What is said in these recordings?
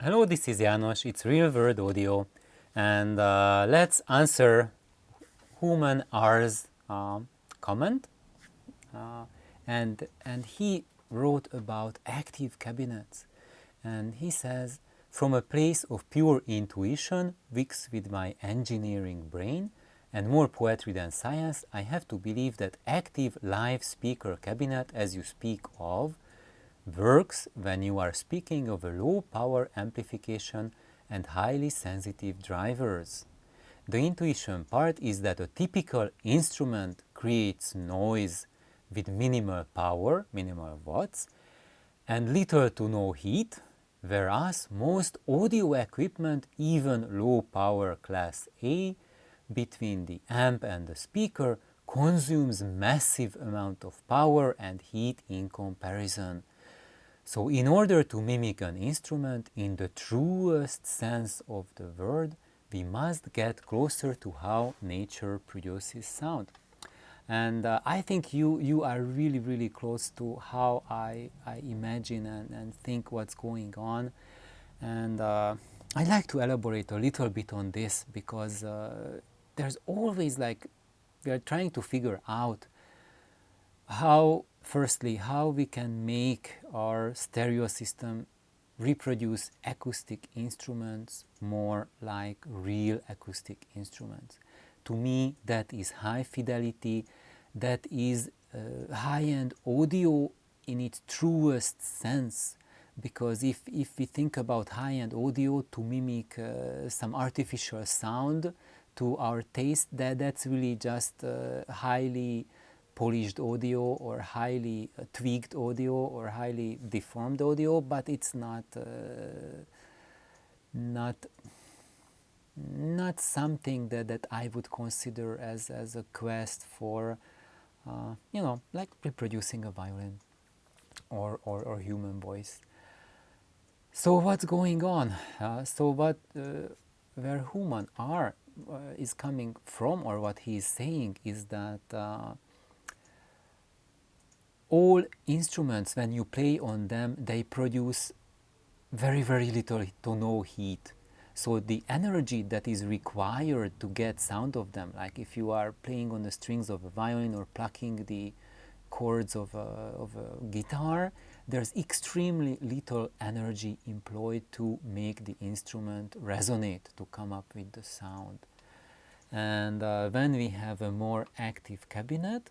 Hello, this is János, it's Real World Audio, and let's answer Human R's comment. Uh, and he wrote about active cabinets, and he says, from a place of pure intuition, mixed with my engineering brain, and more poetry than science, I have to believe that active live speaker cabinet, as you speak of, works when you are speaking of a low power amplification and highly sensitive drivers. The intuition part is that a typical instrument creates noise with minimal power, minimal watts, and little to no heat, whereas most audio equipment, even low power class A, between the amp and the speaker, consumes massive amount of power and heat in comparison. So in order to mimic an instrument in the truest sense of the word, we must get closer to how nature produces sound. And I think you are really close to how I imagine and think what's going on. And I'd like to elaborate a little bit on this because there's always like, we are trying to figure out how, firstly, how we can make our stereo system reproduce acoustic instruments more like real acoustic instruments. To me, that is high fidelity, that is high-end audio in its truest sense. Because if we think about high-end audio to mimic some artificial sound to our taste, that's really just highly polished audio or highly tweaked audio or highly deformed audio, but it's not something that I would consider as a quest for like reproducing a violin or human voice. So what's going on? Where human are is coming from, or what he is saying is that all instruments, when you play on them, they produce very little to no heat. So the energy that is required to get sound of them, like if you are playing on the strings of a violin or plucking the chords of a guitar, there's extremely little energy employed to make the instrument resonate, to come up with the sound. And when we have a more active cabinet,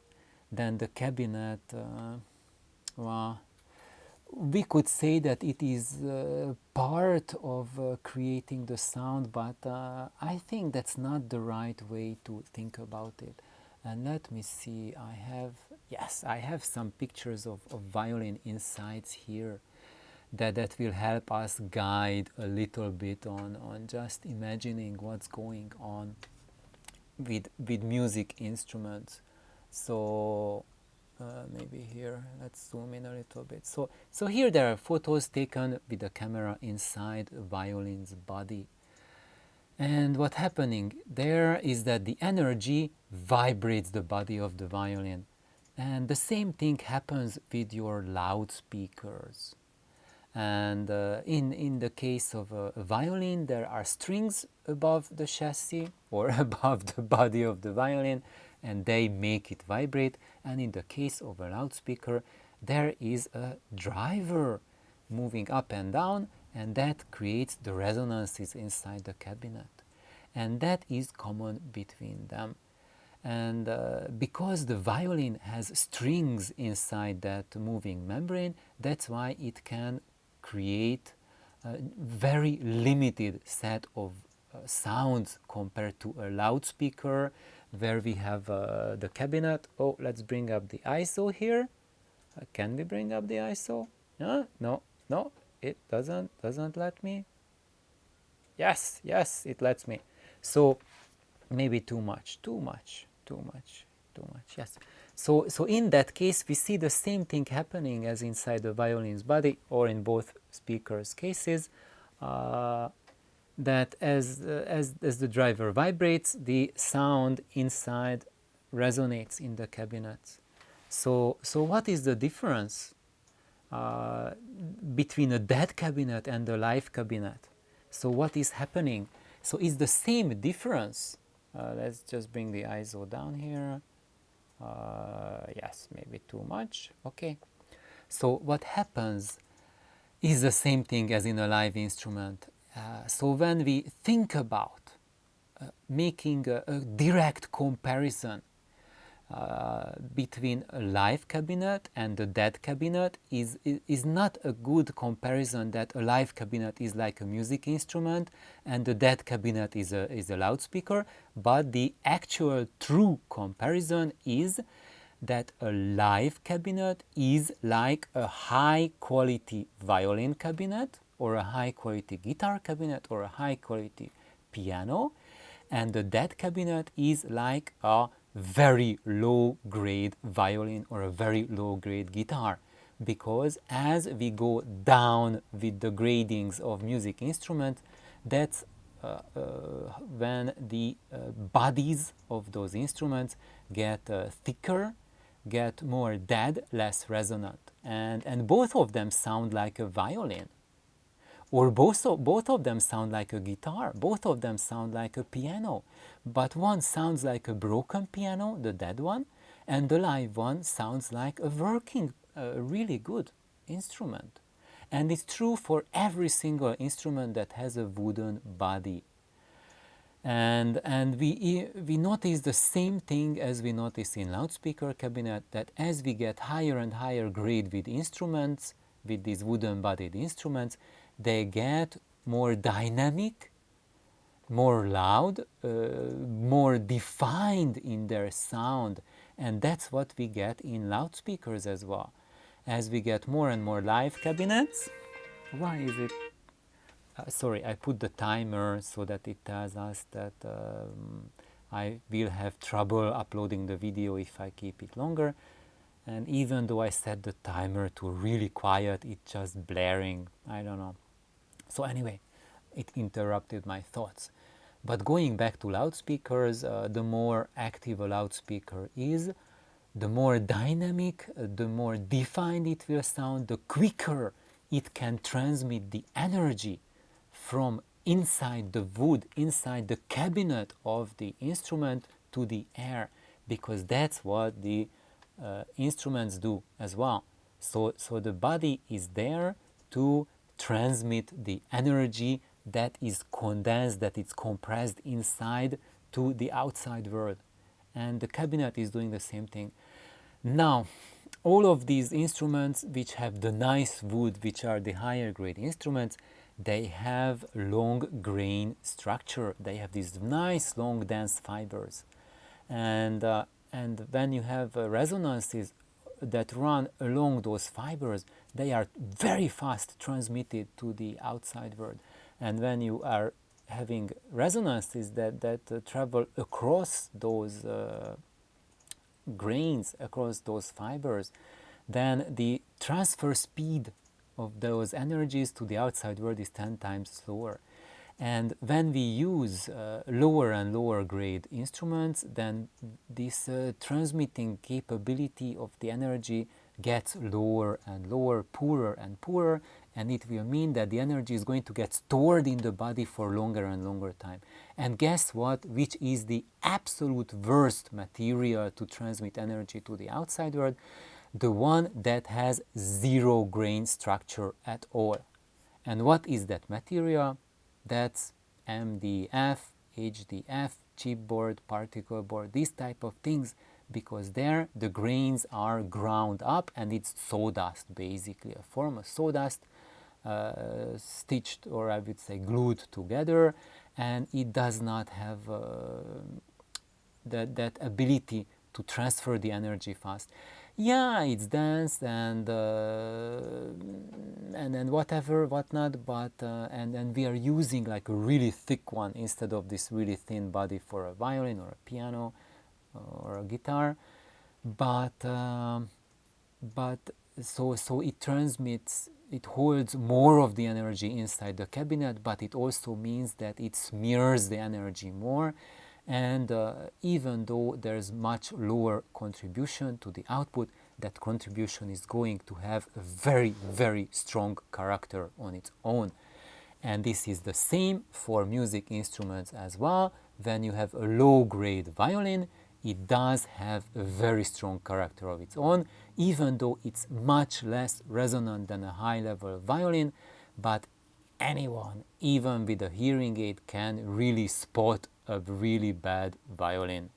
then the cabinet, well, we could say that it is part of creating the sound, but I think that's not the right way to think about it. And let me see, I have some pictures of violin insides here that will help us guide a little bit on just imagining what's going on with music instruments. So maybe here, let's zoom in a little bit. So here there are photos taken with the camera inside a violin's body. And what's happening there is that the energy vibrates the body of the violin. And the same thing happens with your loudspeakers. And in the case of a violin, there are strings above the chassis or above the body of the violin, and they make it vibrate. And in the case of a loudspeaker, there is a driver moving up and down, and that creates the resonances inside the cabinet. And that is common between them. And because the violin has strings inside that moving membrane, that's why it can create a very limited set of sounds compared to a loudspeaker where we have the cabinet. Oh, let's bring up the ISO here. Can we bring up the ISO? No, it doesn't let me. Yes, it lets me. So maybe too much. Yes. So in that case, we see the same thing happening as inside the violin's body, or in both speakers' cases. That as the driver vibrates, the sound inside resonates in the cabinet. So what is the difference? uh, between a dead cabinet and a live cabinet. So what is happening? So it's the same difference. Let's just bring the ISO down here. Yes, maybe too much. Okay. So what happens is the same thing as in a live instrument. So when we think about making a direct comparison between a live cabinet and a dead cabinet is not a good comparison, that a live cabinet is like a music instrument and a dead cabinet is a loudspeaker, but the actual true comparison is that a live cabinet is like a high quality violin cabinet or a high quality guitar cabinet or a high quality piano, and the dead cabinet is like a very low grade violin or a very low grade guitar, because as we go down with the gradings of music instruments, that's when the bodies of those instruments get thicker, get more dead, less resonant, and both of them sound like a violin, or both of them sound like a guitar, both of them sound like a piano, but one sounds like a broken piano, the dead one, and the live one sounds like a working, really good instrument. And it's true for every single instrument that has a wooden body. And we notice the same thing as we notice in loudspeaker cabinet, that as we get higher and higher grade with instruments, with these wooden bodied instruments, they get more dynamic, more loud, more defined in their sound. And that's what we get in loudspeakers as well. As we get more and more live cabinets, why is it? Sorry, I put the timer so that it tells us that I will have trouble uploading the video if I keep it longer. And even though I set the timer to really quiet, it's just blaring. I don't know. So anyway, it interrupted my thoughts. But going back to loudspeakers, the more active a loudspeaker is, the more dynamic, the more defined it will sound, the quicker it can transmit the energy from inside the wood, inside the cabinet of the instrument to the air, because that's what the instruments do as well. So the body is there to transmit the energy that is condensed, that is compressed inside to the outside world. And the cabinet is doing the same thing. Now, all of these instruments which have the nice wood, which are the higher grade instruments, they have long grain structure. They have these nice long dense fibers. And when you have resonances that run along those fibers, they are very fast transmitted to the outside world. And when you are having resonances that travel across those grains, across those fibers, then the transfer speed of those energies to the outside world is 10 times slower. And when we use lower and lower grade instruments, then this transmitting capability of the energy gets lower and lower, poorer and poorer, and it will mean that the energy is going to get stored in the body for longer and longer time. And guess what? Which is the absolute worst material to transmit energy to the outside world? The one that has zero grain structure at all. And what is that material? That's MDF, HDF, chipboard, particle board, these type of things, because there the grains are ground up and it's sawdust, basically a form of sawdust stitched, or I would say glued together, and it does not have that ability to transfer the energy fast. Yeah, it's dense and whatever, whatnot, but and we are using like a really thick one instead of this really thin body for a violin or a piano or a guitar, but so it transmits, it holds more of the energy inside the cabinet, but it also means that it smears the energy more. And even though there's much lower contribution to the output, that contribution is going to have a very, very strong character on its own. And this is the same for music instruments as well. When you have a low-grade violin, it does have a very strong character of its own, even though it's much less resonant than a high-level violin. But anyone, even with a hearing aid, can really spot a really bad violin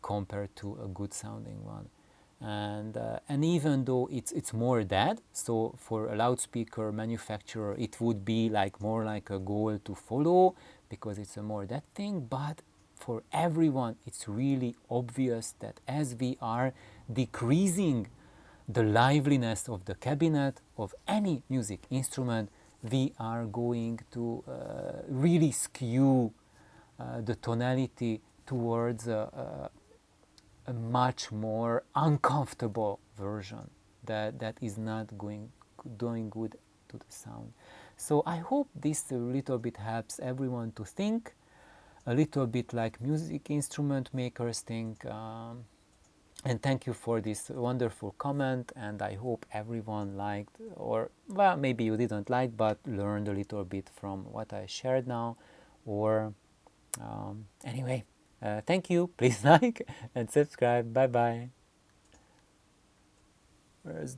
compared to a good sounding one. And even though it's more that, so for a loudspeaker manufacturer it would be like more like a goal to follow because it's a more that thing, but for everyone it's really obvious that as we are decreasing the liveliness of the cabinet of any music instrument, we are going to really skew the tonality towards a much more uncomfortable version that is not doing good to the sound. So I hope this a little bit helps everyone to think a little bit like music instrument makers think. And thank you for this wonderful comment, and I hope everyone liked, or well, maybe you didn't like but learned a little bit from what I shared now, or anyway, thank you. Please like and subscribe. Bye bye. Where's the